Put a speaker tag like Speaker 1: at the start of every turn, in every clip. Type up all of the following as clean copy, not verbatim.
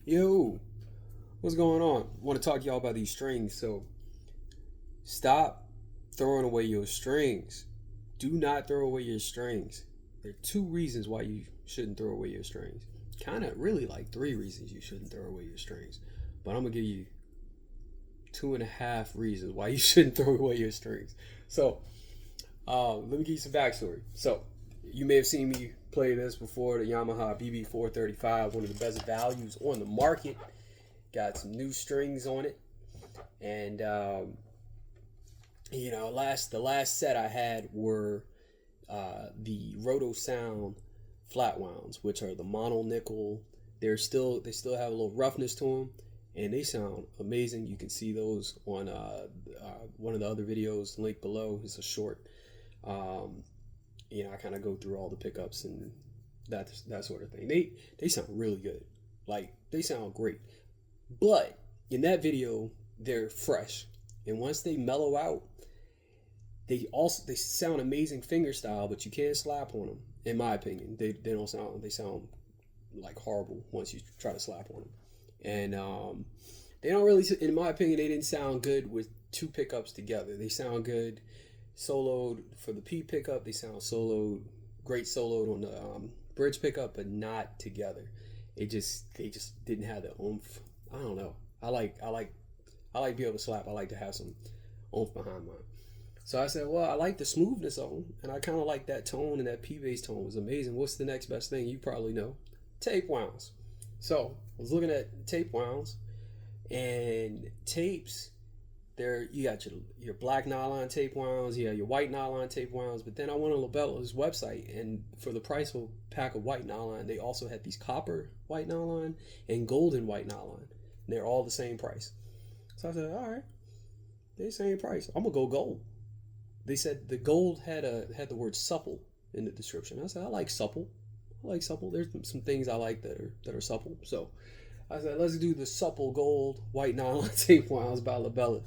Speaker 1: Yo, what's going on? I want to talk to y'all about these strings. So, stop throwing away your strings. Do not throw away your strings. There are two reasons why you shouldn't throw away your strings. Kind of really like three reasons you shouldn't throw away your strings. But I'm going to give you 2.5 reasons why you shouldn't throw away your strings. So, let me give you some backstory. So, you may have seen me play this before, the Yamaha BB435, one of the best values on the market. Got some new strings on it. And, the last set I had were the Roto Sound Flatwounds, which are the mono nickel. They still have a little roughness to them, and they sound amazing. You can see those on one of the other videos, link below. It's a short. I kind of go through all the pickups and that sort of thing. They sound really good. Like, they sound great. But in that video, they're fresh. And once they mellow out, they sound amazing fingerstyle, but you can't slap on them. In my opinion, they sound like horrible once you try to slap on them. And they don't really, in my opinion, they didn't sound good with two pickups together. They sound good soloed for the P pickup. They sound great soloed on the bridge pickup, but not together. They just didn't have the oomph. I don't know. I like to be able to slap. I like to have some oomph behind mine. So I said, well, I like the smoothness of them, and I kind of like that tone, and that P bass tone was amazing. What's the next best thing? You probably know. Tapewounds. So I was looking at Tapewounds, and tapes. There, you got your black nylon Tapewounds, you have your white nylon Tapewounds, but then I went on Labella's website, and for the price of a pack of white nylon, they also had these copper white nylon and golden white nylon. And they're all the same price. So I said, all right, they're the same price. I'm gonna go gold. They said the gold had the word supple in the description. I said, I like supple. There's some things I like that are supple. So I said, let's do the supple gold white nylon Tapewounds by Labella.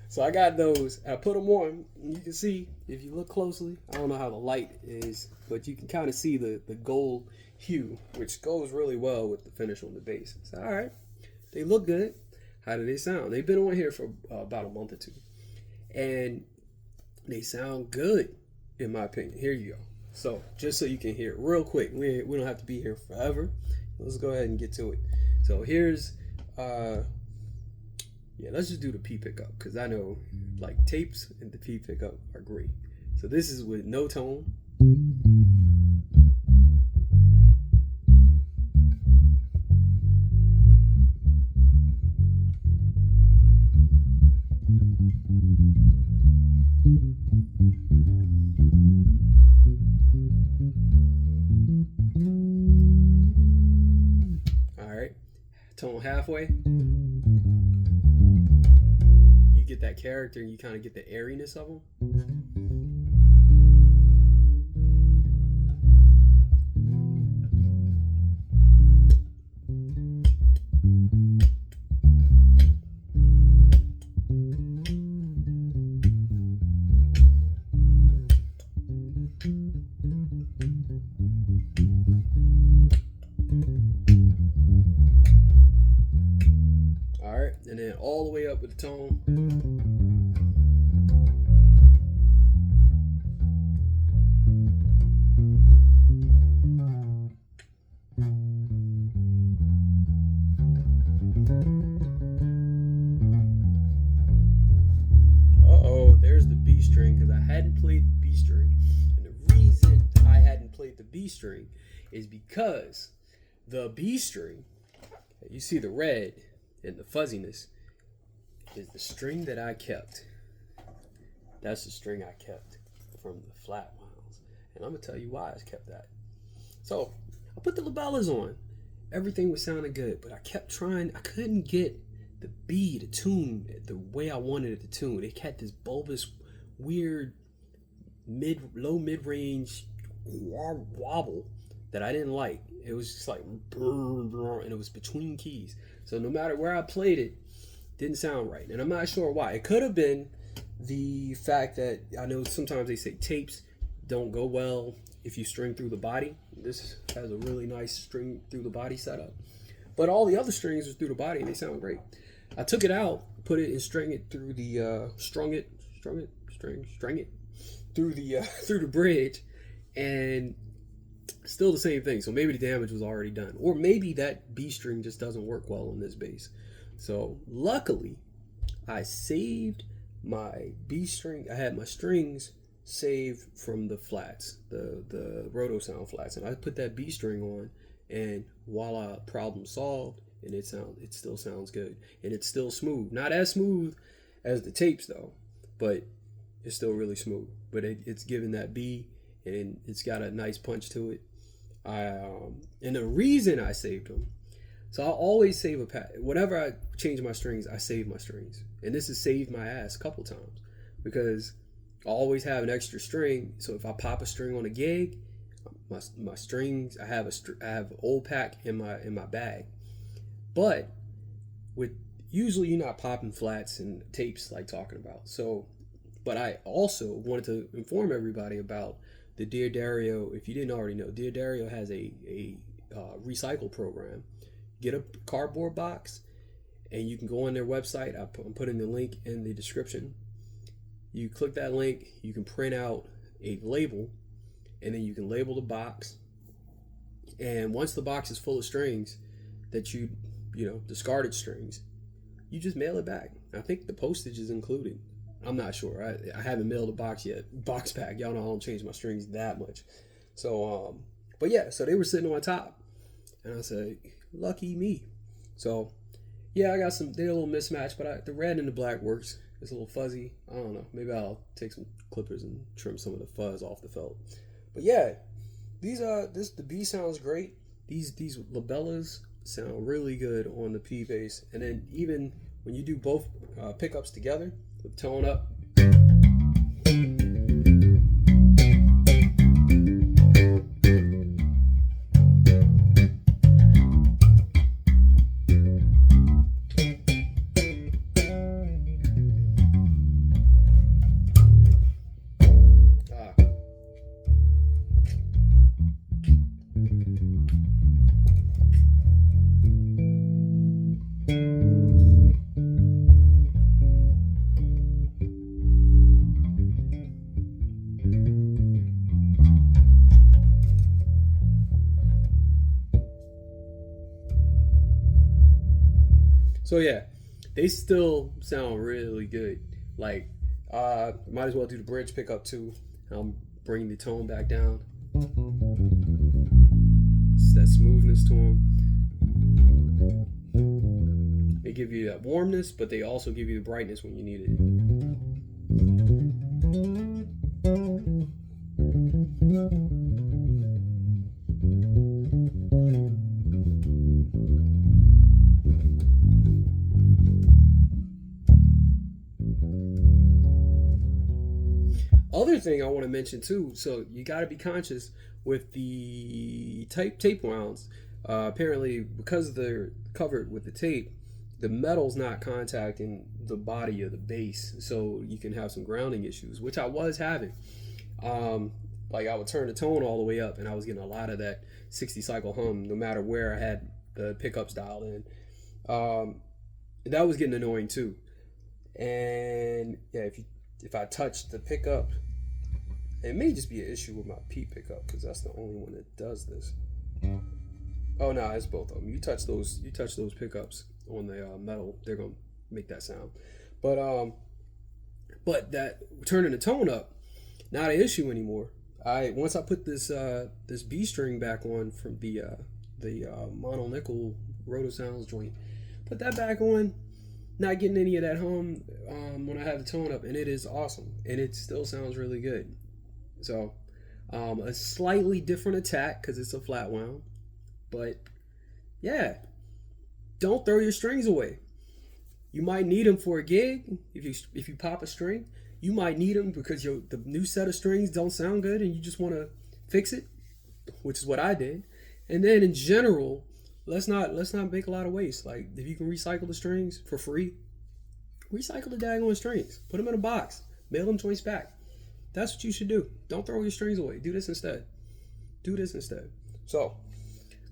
Speaker 1: So I got those. I put them on. And you can see, if you look closely, I don't know how the light is, but you can kind of see the gold hue, which goes really well with the finish on the bass. So, all right, they look good. How do they sound? They've been on here for about a month or two. And they sound good, in my opinion. Here you go. So, just so you can hear it real quick. We don't have to be here forever. Let's go ahead and get to it. So here's, let's just do the P pickup, because I know, like, tapes and the P pickup are great. So this is with no tone. Tone halfway, you get that character and you kind of get the airiness of them. And then all the way up with the tone. Uh-oh, there's the B string, because I hadn't played the B string. And the reason I hadn't played the B string is because the B string, you see the red and the fuzziness, is the string that I kept. That's the string I kept from the Flatwounds. And I'm going to tell you why I kept that. So, I put the Labellas on. Everything was sounding good, but I kept trying. I couldn't get the B to tune the way I wanted it to tune. It had this bulbous, weird, low mid-range wobble that I didn't like. It was just like, and it was between keys. So no matter where I played it, didn't sound right. And I'm not sure why. It could have been the fact that, I know sometimes they say tapes don't go well if you string through the body. This has a really nice string through the body setup. But all the other strings are through the body and they sound great. I took it out, put it and strung it through the strung it through the through the bridge, and still the same thing. So maybe the damage was already done, or maybe that B string just doesn't work well on this bass. So luckily, I saved my B string. I had my strings saved from the flats, the Roto Sound flats, and I put that B string on, and voila, problem solved. And it still sounds good, and it's still smooth. Not as smooth as the tapes though, but it's still really smooth. But it's giving that B, and it's got a nice punch to it. And the reason I saved them, so I always save a pack. Whenever I change my strings, I save my strings, and this has saved my ass a couple times because I always have an extra string. So if I pop a string on a gig, my strings, I have an old pack in my bag. But with usually you're not popping flats and tapes like talking about. So, but I also wanted to inform everybody about the Dear Dario. If you didn't already know, Dear Dario has a recycle program. Get a cardboard box, and you can go on their website. I'm putting the link in the description. You click that link, you can print out a label, and then you can label the box. And once the box is full of strings that you discarded strings, you just mail it back. I think the postage is included. I'm not sure. I haven't mailed a box yet. Box pack. Y'all know I don't change my strings that much. So, but yeah, so they were sitting on top, and I said, lucky me. So, yeah, I got they're a little mismatched, but the red and the black works. It's a little fuzzy. I don't know. Maybe I'll take some clippers and trim some of the fuzz off the felt. But yeah, the B sounds great. These Labellas sound really good on the P bass, and then even when you do both pickups together with tone up, so yeah, they still sound really good. Like, might as well do the bridge pickup too. I'm bringing the tone back down. It's that smoothness to them. They give you that warmness, but they also give you the brightness when you need it. Other thing I want to mention too, so you got to be conscious with the Tapewounds. Apparently, because they're covered with the tape, the metal's not contacting the body of the bass, so you can have some grounding issues, which I was having. Like I would turn the tone all the way up, and I was getting a lot of that 60 cycle hum, no matter where I had the pickups dialed in. That was getting annoying too. And yeah, if I touch the pickup, it may just be an issue with my P pickup because that's the only one that does this. Oh no, it's both of them. You touch those pickups on the metal, they're gonna make that sound. But that turning the tone up, not an issue anymore. Once I put this B string back on from the mono nickel Roto Sounds joint, put that back on. Not getting any of that hum when I have the tone up, and it is awesome, and it still sounds really good. So a slightly different attack because it's a flat wound, but yeah, don't throw your strings away. You might need them for a gig. If you pop a string, you might need them because the new set of strings don't sound good and you just want to fix it, which is what I did. And then in general, let's not make a lot of waste. Like if you can recycle the strings for free, recycle the daggone strings. Put them in a box. Mail them joints back. That's what you should do. Don't throw your strings away. Do this instead. So,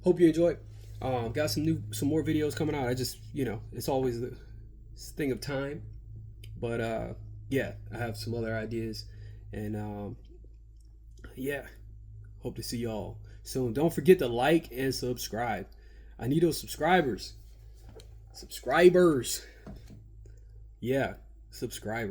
Speaker 1: hope you enjoyed. Got some more videos coming out. I just, it's always the thing of time. But yeah, I have some other ideas, and yeah, hope to see y'all soon. Don't forget to like and subscribe. I need those subscribers. Yeah, subscribers.